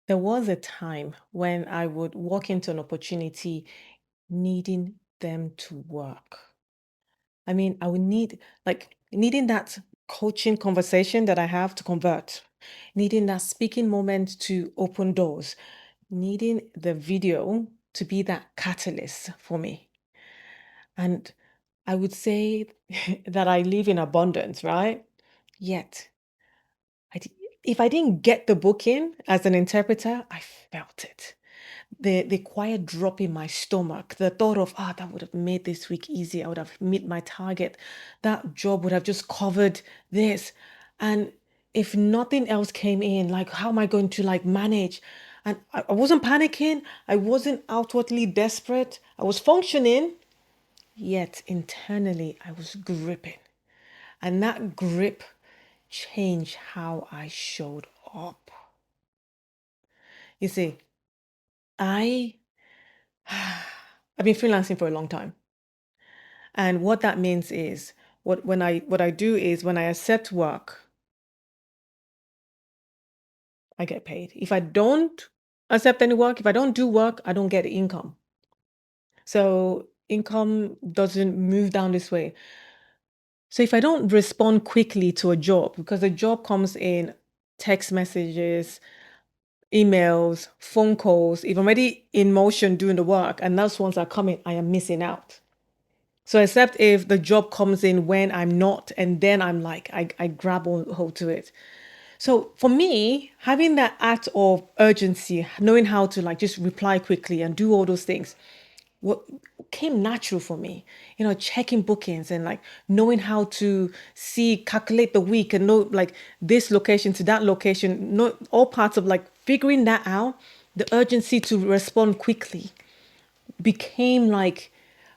There was a time when I would walk into an opportunity needing them to work. I mean, I would need, like, needing that coaching conversation that I have to convert, needing that speaking moment to open doors, needing the video to be that catalyst for me. And I would say that I live in abundance, right? Yet, I, di- if I didn't get the booking as an interpreter, I felt it. The quiet drop in my stomach, the thought of, that would have made this week easy. I would have met my target. That job would have just covered this. And if nothing else came in, like, how am I going to like manage? And I wasn't panicking. I wasn't outwardly desperate. I was functioning, yet internally I was gripping. And that grip changed how I showed up. You see, I I've been freelancing for a long time. And what that means is what I do is when I accept work, I get paid. If I don't accept any work, if I don't do work, I don't get income. So income doesn't move down this way. So if I don't respond quickly to a job, because the job comes in text messages, emails, phone calls, if I'm already in motion doing the work and those ones are coming, I am missing out. So except if the job comes in when I'm not, and then I'm like, I grab hold to it. So for me, having that act of urgency, knowing how to like just reply quickly and do all those things, what came natural for me, checking bookings and like knowing how to calculate the week and know like this location to that location, know all parts of like figuring that out, the urgency to respond quickly became like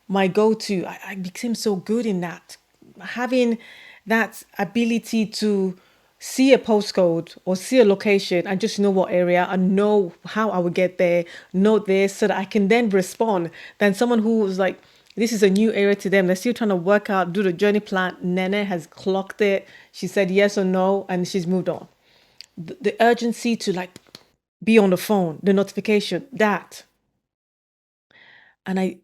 my go-to. I became so good in that. Having that ability to see a postcode or see a location and just know what area and know how I would get there, know this so that I can then respond than someone who was like, this is a new area to them. They're still trying to work out, do the journey plan. Nene has clocked it. She said yes or no, and she's moved on. The urgency to like be on the phone, the notification, that. And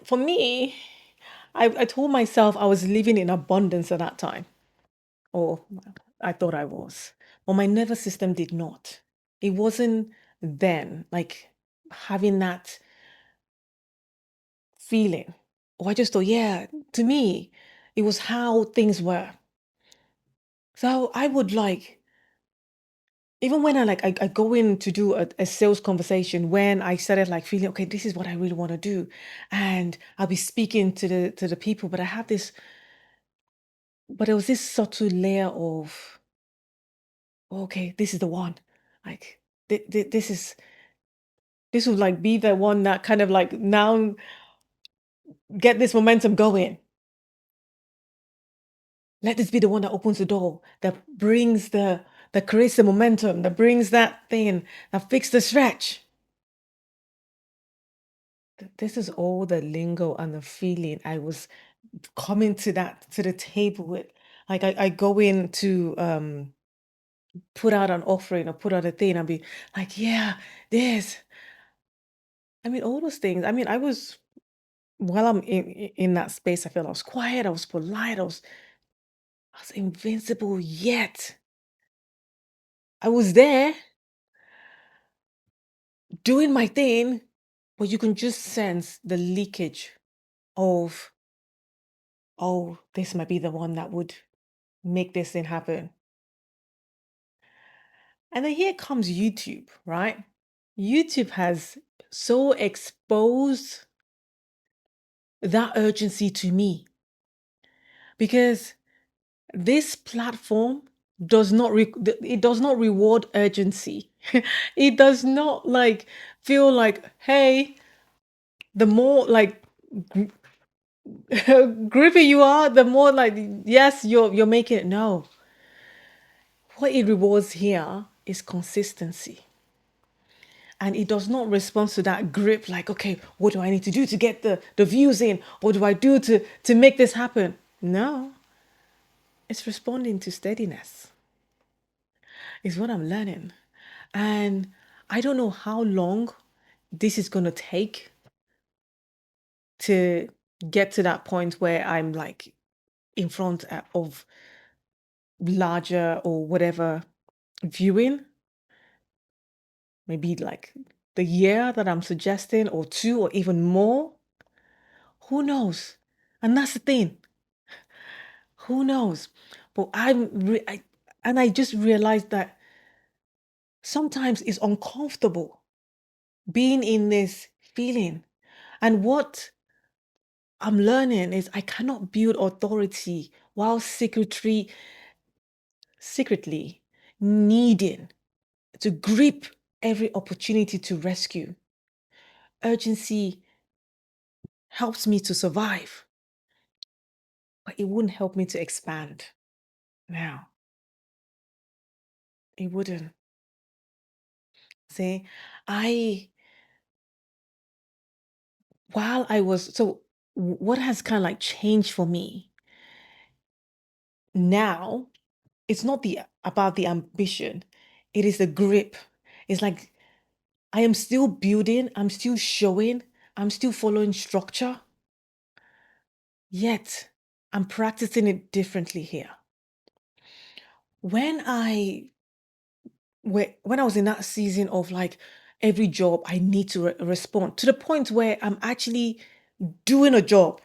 for me, I told myself I was living in abundance at that time, or I thought I was. But my nervous system did not. It wasn't then like having that feeling. Or I just thought, yeah, to me, it was how things were. So I would like, even when I go in to do a sales conversation, when I started like feeling, okay, this is what I really want to do. And I'll be speaking to the people, but there was this subtle layer of, okay, this is the one. Like this would like be the one that kind of like now get this momentum going. Let this be the one that opens the door, that brings that creates the momentum, that brings that thing, that fixes the stretch. This is all the lingo and the feeling I was coming to the table with. Like I go in to put out an offering or put out a thing and be like, yeah, this. I mean, all those things. I mean, while I'm in that space, I felt I was quiet, I was polite, I was invincible, yet I was there doing my thing, but you can just sense the leakage of, oh, this might be the one that would make this thing happen. And then here comes YouTube, right? YouTube has so exposed that urgency to me because this platform it does not reward urgency. It does not like feel like, hey, the more like grippy you are, the more like yes, you're making it. No, what it rewards here is consistency. And it does not respond to that grip like, okay, what do I need to do to get the views in? What do I do to make this happen? No, it's responding to steadiness. is what I'm learning. And I don't know how long this is going to take to get to that point where I'm like in front of larger or whatever viewing, maybe like the year that I'm suggesting, or two, or even more. Who knows? And that's the thing. Who knows? But and I just realized that sometimes it's uncomfortable being in this feeling. And what I'm learning is I cannot build authority while secretly needing to grip every opportunity to rescue. Urgency helps me to survive, but it wouldn't help me to expand. Now, it wouldn't. See, I, while I was, so what has kind of like changed for me now, it's not about the ambition, it is the grip. It's like I am still building, I'm still showing, I'm still following structure, yet I'm practicing it differently here. When I when I was in that season of like every job I need to respond to the point where I'm actually doing a job,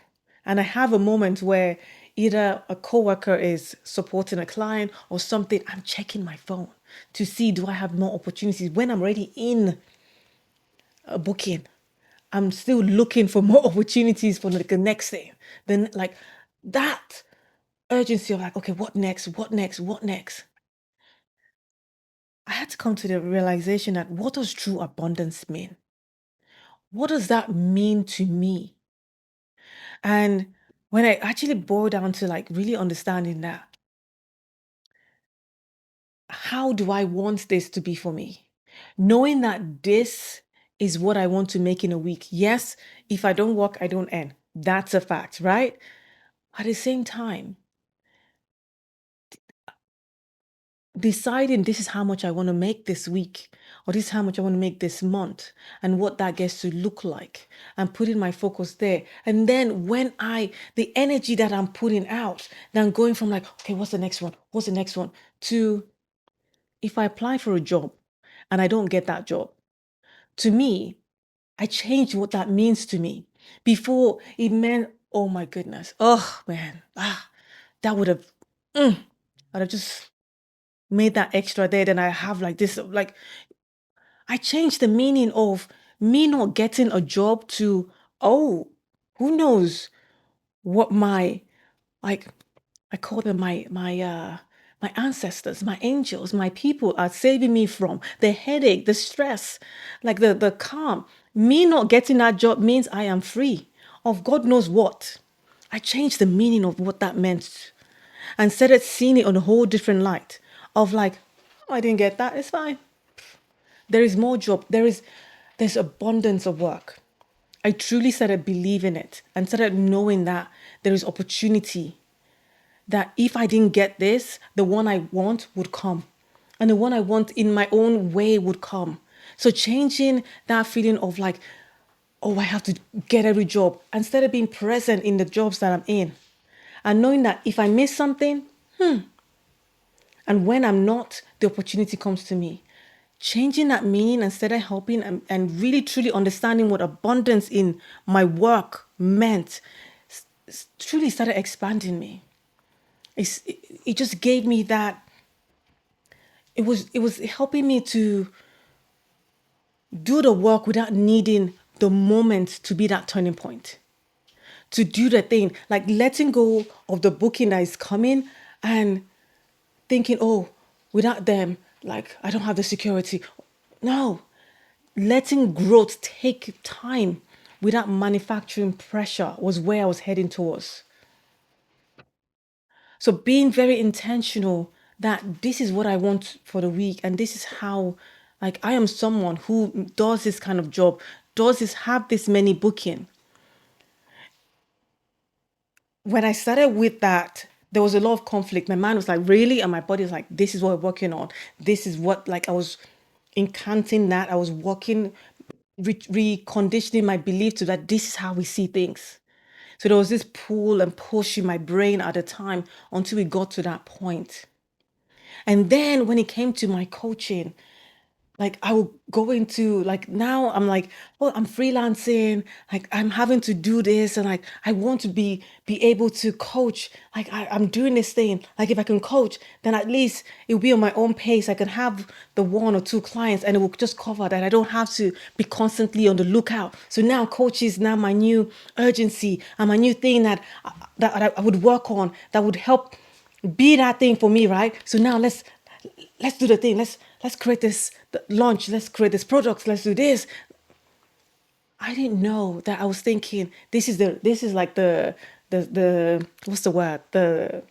and I have a moment where either a coworker is supporting a client or something, I'm checking my phone to see do I have more opportunities when I'm already in a booking. I'm still looking for more opportunities for like the next thing. Then like that urgency of like, okay, what next? What next? What next? I had to come to the realization that what does true abundance mean? What does that mean to me? And when I actually boil down to like really understanding that, how do I want this to be for me? Knowing that this is what I want to make in a week. Yes, if I don't work, I don't earn. That's a fact, right? At the same time, deciding this is how much I want to make this week, or this is how much I want to make this month, and what that gets to look like, and putting my focus there. And then the energy that I'm putting out, then going from like, okay, what's the next one? What's the next one? To if I apply for a job and I don't get that job, to me, I changed what that means to me. Before it meant, oh my goodness, oh man, that would have, I'd have just made that extra day, then I have like this, like I changed the meaning of me not getting a job to, oh, who knows what my, like, I call them my ancestors, my angels, my people are saving me from the headache, the stress, like the calm. Me not getting that job means I am free of God knows what. I changed the meaning of what that meant and started seeing it on a whole different light of like, oh, I didn't get that. It's fine. There is more job. There's abundance of work. I truly started believing it and started knowing that there is opportunity. That if I didn't get this, the one I want would come. And the one I want in my own way would come. So changing that feeling of like, oh, I have to get every job, instead of being present in the jobs that I'm in. And knowing that if I miss something, and when I'm not, the opportunity comes to me. Changing that meaning instead of helping and really truly understanding what abundance in my work meant truly started expanding me. It just gave me that, it was helping me to do the work without needing the moment to be that turning point. To do the thing, like letting go of the booking that is coming and thinking, oh, without them, like I don't have the security. No, letting growth take time without manufacturing pressure was where I was heading towards. So being very intentional that this is what I want for the week, and this is how, like I am someone who does this kind of job, does this have this many booking. When I started with that there was a lot of conflict. My mind was like, really? And my body was like, this is what we're working on. This is what, like, I was incanting that. I was working, reconditioning my belief to that this is how we see things. So there was this pull and push in my brain at the time until we got to that point. And then when it came to my coaching, like I will go into, like, now I'm like, oh, I'm freelancing, like I'm having to do this, and like I want to be able to coach. Like I'm doing this thing. Like if I can coach, then at least it will be on my own pace. I can have the one or two clients and it will just cover that. I don't have to be constantly on the lookout. So now coach is now my new urgency and my new thing that I would work on, that would help be that thing for me, right? So now let's do the thing. Let's create this launch. Let's create this product. Let's do this. I didn't know that. I was thinking this is like the what's the word? I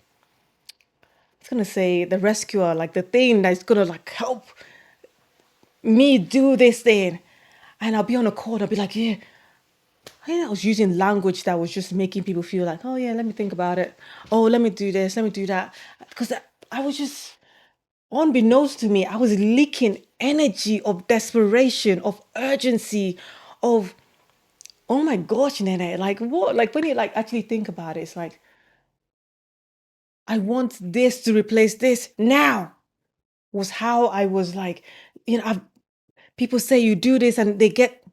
was gonna say the rescuer, like the thing that's gonna like help me do this thing. And I'll be on a call. I'll be like, yeah. I think I was using language that was just making people feel like, oh yeah, let me think about it. Oh, let me do this. Let me do that. Because I was just, unbeknownst to me, I was leaking energy of desperation, of urgency, of, oh my gosh, Nene, like what? Like when you like actually think about it, it's like, I want this to replace this now, was how I was like, people say you do this and they get,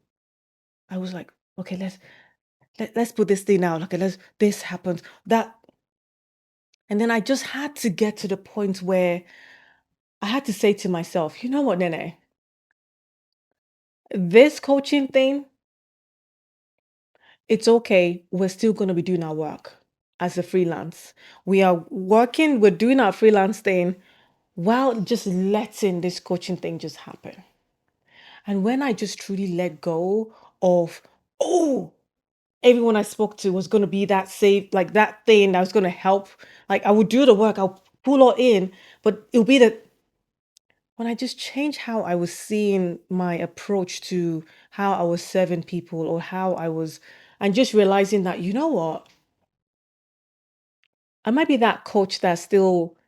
I was like, okay, let's put this thing out. Okay, this happens. That, and then I just had to get to the point where I had to say to myself, you know what, Nene, this coaching thing, it's okay. We're still going to be doing our work as a freelance. We are working, we're doing our freelance thing while just letting this coaching thing just happen. And when I just truly let go of, oh, everyone I spoke to was going to be that safe, like that thing that was going to help. Like I would do the work, I'll pull all in, but it'll be that when I just changed how I was seeing my approach to how I was serving people, or how I was, and just realizing that, you know what, I might be that coach that still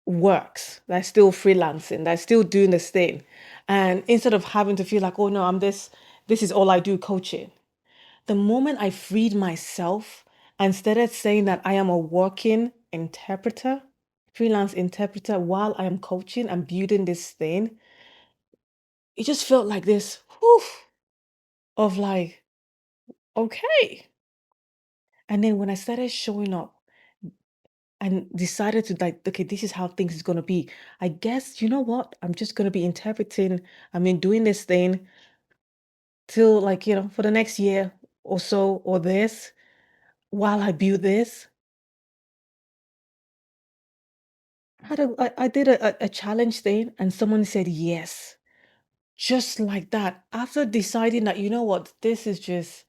works, that's still freelancing, that's still doing this thing. And instead of having to feel like, oh no, this is all I do, coaching. The moment I freed myself and started saying that I am a working interpreter, freelance interpreter, while I am coaching and building this thing, it just felt like this whew, of like, okay. And then when I started showing up and decided to like, okay, this is how things is gonna be. I guess, you know what? I'm just gonna be interpreting, I mean, doing this thing till like, for the next year or so, or this, while I build this. I did a challenge thing and someone said yes. Just like that. After deciding that, you know what, this is just,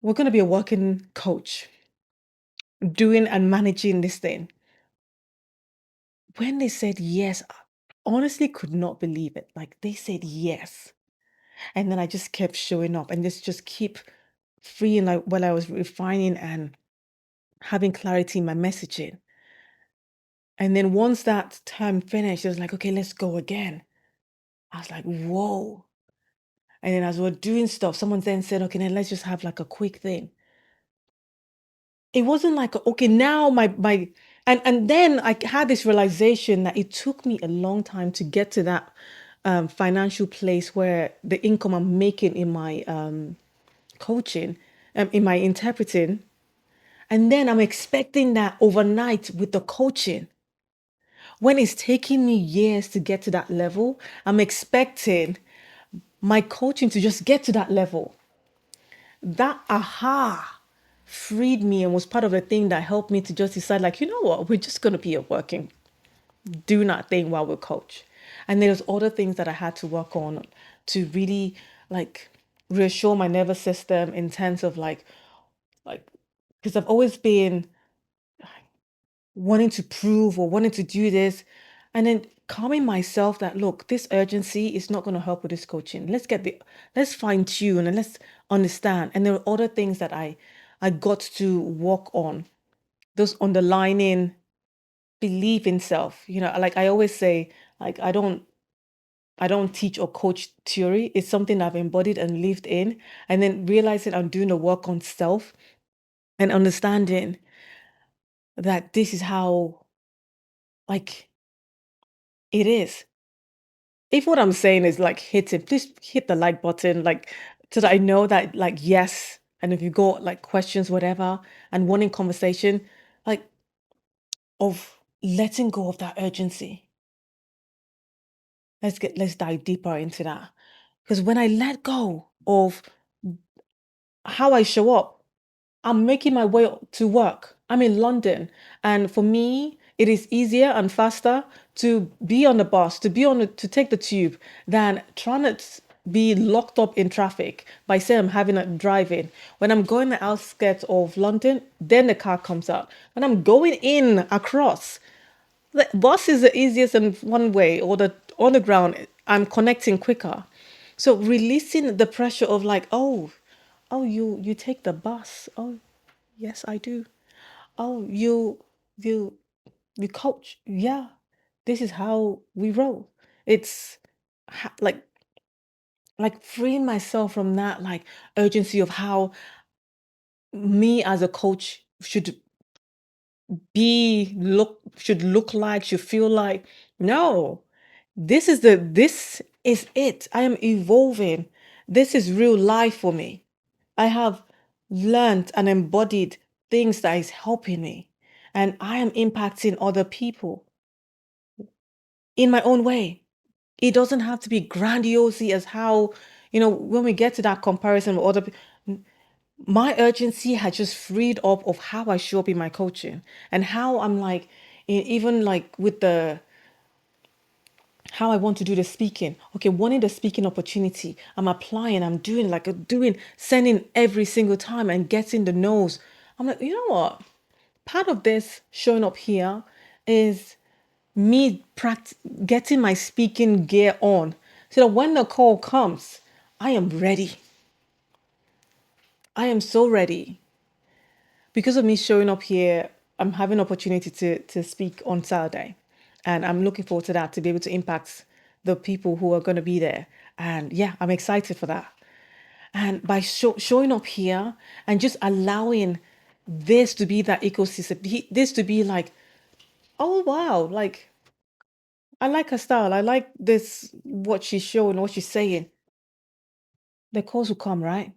we're gonna be a working coach doing and managing this thing. When they said yes, I honestly could not believe it. Like they said yes. And then I just kept showing up and just keep freeing, like while I was refining and having clarity in my messaging. And then once that term finished, it was like, okay, let's go again. I was like, whoa. And then as we're doing stuff, someone then said, okay, then let's just have like a quick thing. It wasn't like, okay, now my and then I had this realization that it took me a long time to get to that financial place where the income I'm making in my coaching, in my interpreting, and then I'm expecting that overnight with the coaching. When it's taking me years to get to that level, I'm expecting my coaching to just get to that level. That aha freed me and was part of the thing that helped me to just decide, like, you know what, we're just going to be a working, do not thing while we coach. And there's other things that I had to work on to really like reassure my nervous system in terms of like, because I've always been wanting to prove or wanting to do this, and then calming myself that, look, this urgency is not going to help with this coaching. Let's fine tune and let's understand. And there are other things that I got to work on those underlining belief in self. Like I always say, like I don't teach or coach theory. It's something I've embodied and lived in. And then realizing I'm doing the work on self and understanding that this is how, like, it is. If what I'm saying is like hit it, please hit the like button, like, so that I know that, like, yes. And if you got like questions, whatever, and wanting conversation, like, of letting go of that urgency. Let's dive deeper into that. Because when I let go of how I show up, I'm making my way to work. I'm in London. And for me, it is easier and faster to be on the bus, to take the tube, than trying to be locked up in traffic by say I'm having a driving. When I'm going the outskirts of London, then the car comes out. When I'm going in across, the bus is the easiest and one way, or the on the ground, I'm connecting quicker. So releasing the pressure of like, oh, you take the bus. Oh, yes, I do. Oh, you you coach. Yeah, this is how we roll. It's like freeing myself from that like urgency of how me as a coach should look like, should feel like. No, this is it. I am evolving. This is real life for me. I have learned and embodied things that is helping me, and I am impacting other people in my own way. It doesn't have to be grandiose as how, when we get to that comparison with other people, my urgency had just freed up of how I show up in my coaching, and how I'm like, even like with the how I want to do the speaking. Okay, wanting the speaking opportunity, I'm applying, I'm doing like sending every single time and getting the no's. I'm like, you know what? Part of this showing up here is me getting my speaking gear on, so that when the call comes, I am ready. I am so ready. Because of me showing up here, I'm having opportunity to speak on Saturday, and I'm looking forward to that, to be able to impact the people who are going to be there. And yeah, I'm excited for that. And by showing up here and just allowing this to be that ecosystem, this to be like, oh wow, like I like her style. I like this, what she's showing, what she's saying. The calls will come, right?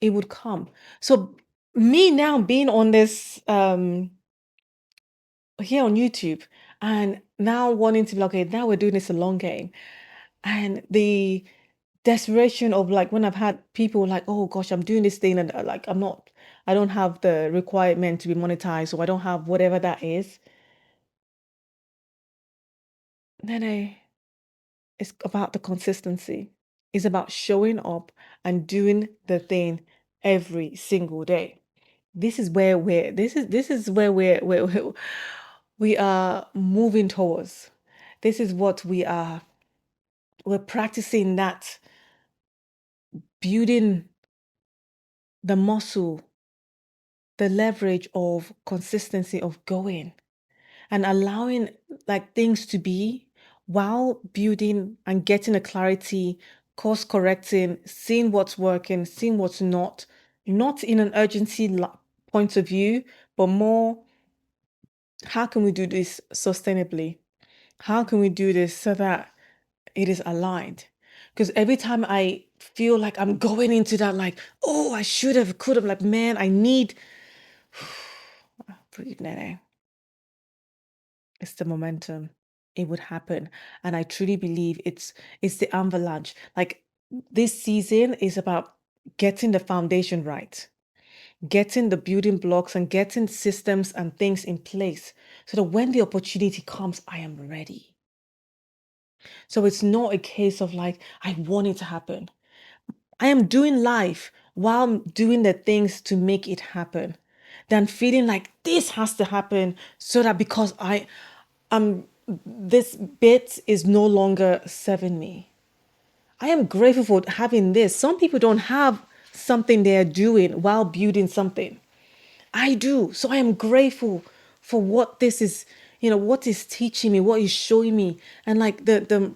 It would come. So me now being on this here on YouTube, and now wanting to be like, okay, now we're doing this a long game. And the desperation of like when I've had people like, oh gosh, I'm doing this thing, and like I don't have the requirement to be monetized, or I don't have whatever that is. Then it's about the consistency. It's about showing up and doing the thing every single day. This is where we are moving towards. This is what we're practicing, that building the muscle, the leverage of consistency, of going and allowing like things to be, while building and getting a clarity, course correcting, seeing what's working, seeing what's not in an urgency point of view, but more, how can we do this sustainably? How can we do this so that it is aligned? Because every time I feel like I'm going into that, like, oh, I should have, could have, like, man, I need, breathe, Nene. It's the momentum. It would happen. And I truly believe it's the avalanche. Like, this season is about getting the foundation right, getting the building blocks and getting systems and things in place, so that when the opportunity comes, I am ready. So it's not a case of like, I want it to happen. I am doing life while doing the things to make it happen, than feeling like this has to happen, so that because this bit is no longer serving me. I am grateful for having this. Some people don't have something they're doing while building something. I do. So I am grateful for what this is, what is teaching me, what is showing me. And like the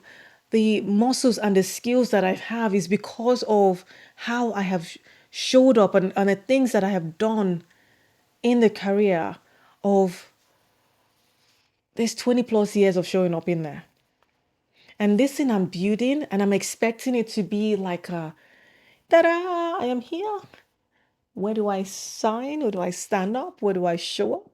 muscles and the skills that I have is because of how I have showed up, and the things that I have done in the career of this 20 plus years of showing up in there. And this thing I'm building, and I'm expecting it to be like a ta-da, I am here. Where do I sign? Where do I stand up? Where do I show up?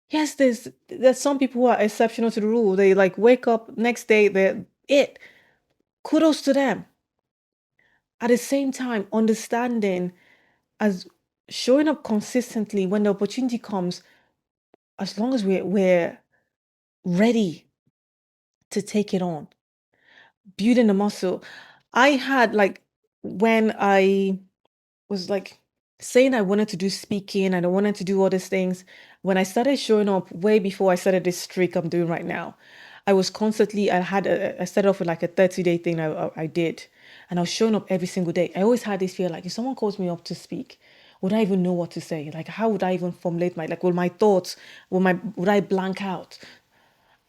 Yes, there's some people who are exceptional to the rule. They like wake up next day, they're it. Kudos to them. At the same time, understanding as showing up consistently when the opportunity comes, as long as we're ready to take it on, building the muscle. I had like when I was like saying I wanted to do speaking and I wanted to do all these things. When I started showing up way before I started this streak I'm doing right now, I was constantly, I started off with like a 30-day thing I did. And I was showing up every single day. I always had this fear like, if someone calls me up to speak, would I even know what to say? Like, how would I even formulate will my thoughts, would I blank out?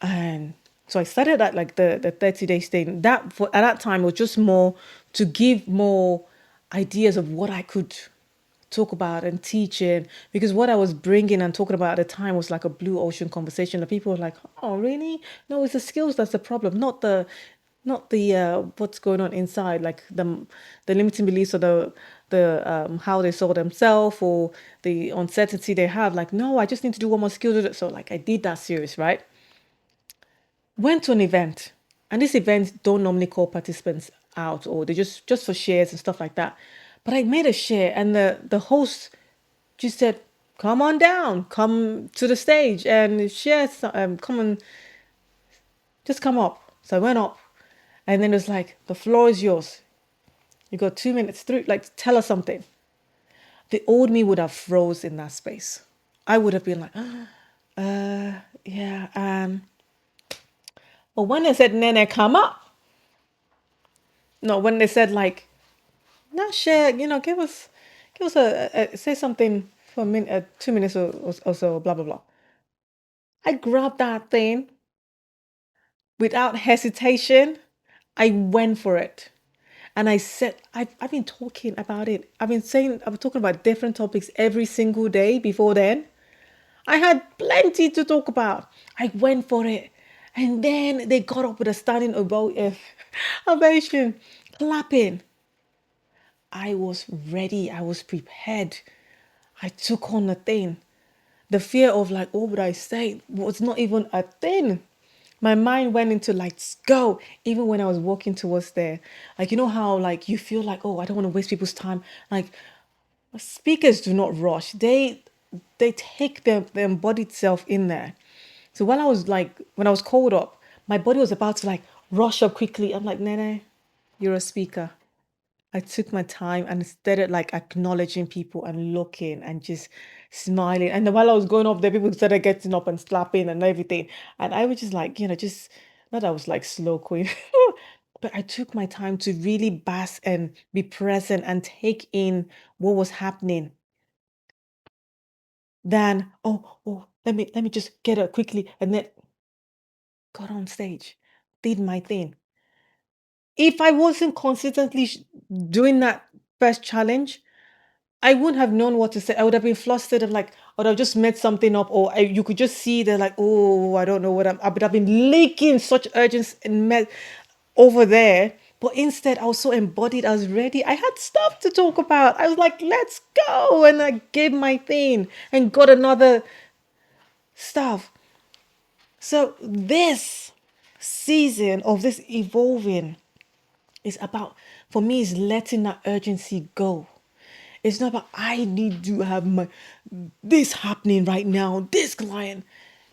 And so I started at like the 30 days thing. At that time was just more to give more ideas of what I could talk about and teach in, because what I was bringing and talking about at the time was like a blue ocean conversation. The people were like, "Oh, really? No, it's the skills that's the problem, not the what's going on inside, like the limiting beliefs or the how they saw themselves or the uncertainty they have. Like, no, I just need to do one more skill. So like I did that series, right? Went to an event, and this event don't normally call participants out, or they just for shares and stuff like that. But I made a share, and the host just said, "Come on down, come to the stage and share. Come on, just come up." So I went up, and then it was like, "The floor is yours. You got 2 minutes through. Like, tell us something." The old me would have froze in that space. I would have been like, yeah. But when they said, "Nene, come up," no, when they said like, "Not share, give us say something for a minute, 2 minutes or so, blah blah blah." I grabbed that thing without hesitation. I went for it. And I said, I've been talking about it. I've been talking about different topics every single day before then. I had plenty to talk about. I went for it. And then they got up with a standing ovation, clapping. I was ready. I was prepared. I took on the thing. The fear of like, what would I say, was not even a thing. My mind went into like, let's go. Even when I was walking towards there, like, you know how like you feel like, oh, I don't want to waste people's time. Like, speakers do not rush. They take their embodied self in there. So while I was like, when I was called up, my body was about to like rush up quickly. I'm like, Nene, you're a speaker. I took my time and started like acknowledging people and looking and just smiling. And then while I was going up there, people started getting up and slapping and everything. And I was just like, just not that I was like slow queen, but I took my time to really bask and be present and take in what was happening. Then, oh, let me just get it quickly, and then got on stage, did my thing. If I wasn't consistently doing that first challenge, I wouldn't have known what to say. I would have been flustered and like, I would have just made something up, or you could just see they're like, oh, I don't know I would have been leaking such urgency and over there. But instead, I was so embodied. I was ready. I had stuff to talk about. I was like, let's go. And I gave my thing and got another stuff. So this season of this evolving is about, for me, is letting that urgency go. It's not about I need to have this happening right now, this client.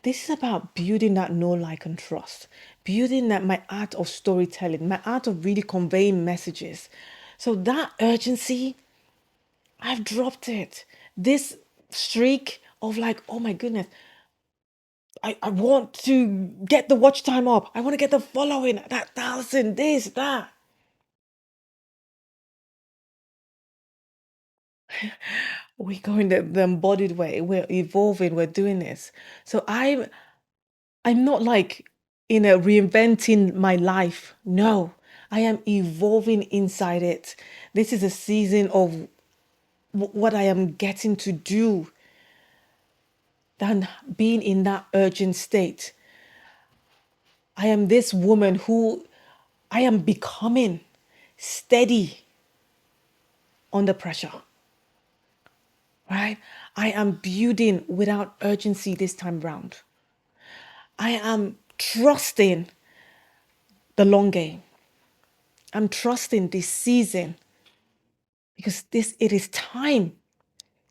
This is about building that know, like, and trust. Building that my art of storytelling, my art of really conveying messages. So that urgency, I've dropped it. This streak of like, oh my goodness, I want to get the watch time up. I want to get the following, that 1,000, this, that. we're going the embodied way. We're evolving. We're doing this. So I'm not like reinventing my life. No, I am evolving inside it. This is a season of what I am getting to do than being in that urgent state. I am this woman who I am becoming steady under pressure, right? I am building without urgency this time round. I am trusting the long game. I'm trusting this season because it is time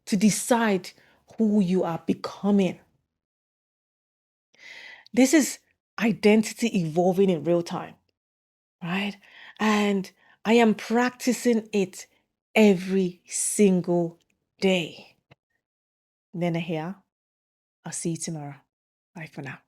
to decide who you are becoming. This is identity evolving in real time, right? And I am practicing it every single day. Nene here. I'll see you tomorrow. Bye for now.